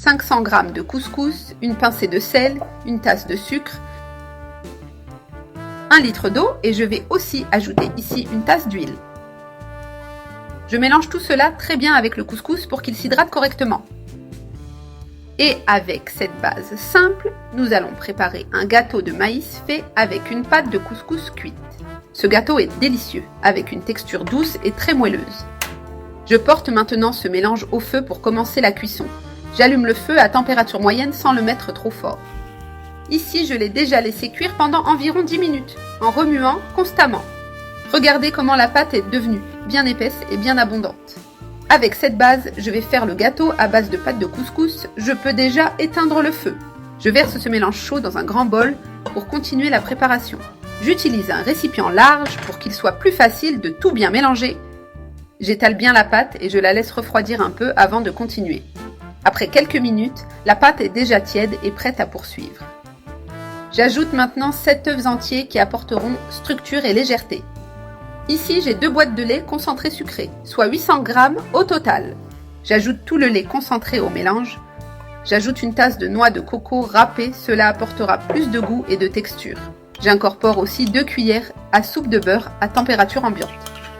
500 g de couscous, une pincée de sel, une tasse de sucre, 1 litre d'eau et je vais aussi ajouter ici une tasse d'huile. Je mélange tout cela très bien avec le couscous pour qu'il s'hydrate correctement. Et avec cette base simple, nous allons préparer un gâteau de maïs fait avec une pâte de couscous cuite. Ce gâteau est délicieux, avec une texture douce et très moelleuse. Je porte maintenant ce mélange au feu pour commencer la cuisson. J'allume le feu à température moyenne sans le mettre trop fort. Ici, je l'ai déjà laissé cuire pendant environ 10 minutes, en remuant constamment. Regardez comment la pâte est devenue bien épaisse et bien abondante. Avec cette base, je vais faire le gâteau à base de pâte de couscous. Je peux déjà éteindre le feu. Je verse ce mélange chaud dans un grand bol pour continuer la préparation. J'utilise un récipient large pour qu'il soit plus facile de tout bien mélanger. J'étale bien la pâte et je la laisse refroidir un peu avant de continuer. Après quelques minutes, la pâte est déjà tiède et prête à poursuivre. J'ajoute maintenant 7 œufs entiers qui apporteront structure et légèreté. Ici, j'ai 2 boîtes de lait concentré sucré, soit 800 g au total. J'ajoute tout le lait concentré au mélange. J'ajoute une tasse de noix de coco râpée, cela apportera plus de goût et de texture. J'incorpore aussi 2 cuillères à soupe de beurre à température ambiante.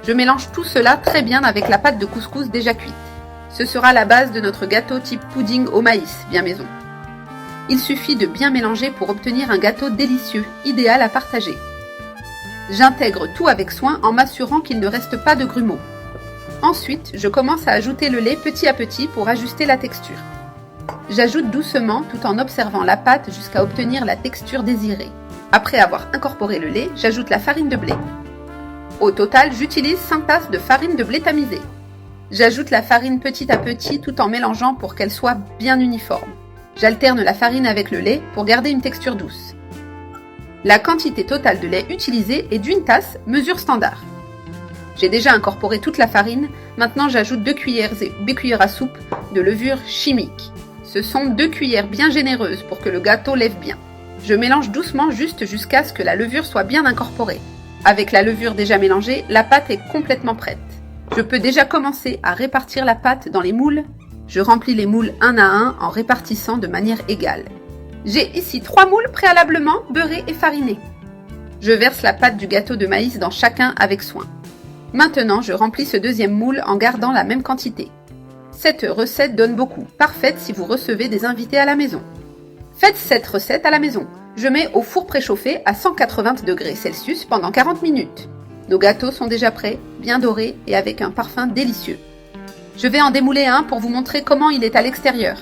Je mélange tout cela très bien avec la pâte de couscous déjà cuite. Ce sera la base de notre gâteau type pudding au maïs, bien maison. Il suffit de bien mélanger pour obtenir un gâteau délicieux, idéal à partager. J'intègre tout avec soin en m'assurant qu'il ne reste pas de grumeaux. Ensuite, je commence à ajouter le lait petit à petit pour ajuster la texture. J'ajoute doucement tout en observant la pâte jusqu'à obtenir la texture désirée. Après avoir incorporé le lait, j'ajoute la farine de blé. Au total, j'utilise 5 tasses de farine de blé tamisée. J'ajoute la farine petit à petit tout en mélangeant pour qu'elle soit bien uniforme. J'alterne la farine avec le lait pour garder une texture douce. La quantité totale de lait utilisée est d'1 tasse, mesure standard. J'ai déjà incorporé toute la farine, maintenant j'ajoute 2 cuillères et 2 cuillères à soupe de levure chimique. Ce sont 2 cuillères bien généreuses pour que le gâteau lève bien. Je mélange doucement juste jusqu'à ce que la levure soit bien incorporée. Avec la levure déjà mélangée, la pâte est complètement prête. Je peux déjà commencer à répartir la pâte dans les moules. Je remplis les moules un à un en répartissant de manière égale. J'ai ici 3 moules préalablement beurrés et farinés. Je verse la pâte du gâteau de maïs dans chacun avec soin. Maintenant, je remplis ce deuxième moule en gardant la même quantité. Cette recette donne beaucoup, parfaite si vous recevez des invités à la maison. Faites cette recette à la maison. Je mets au four préchauffé à 180 degrés Celsius pendant 40 minutes. Nos gâteaux sont déjà prêts, bien dorés et avec un parfum délicieux. Je vais en démouler un pour vous montrer comment il est à l'extérieur.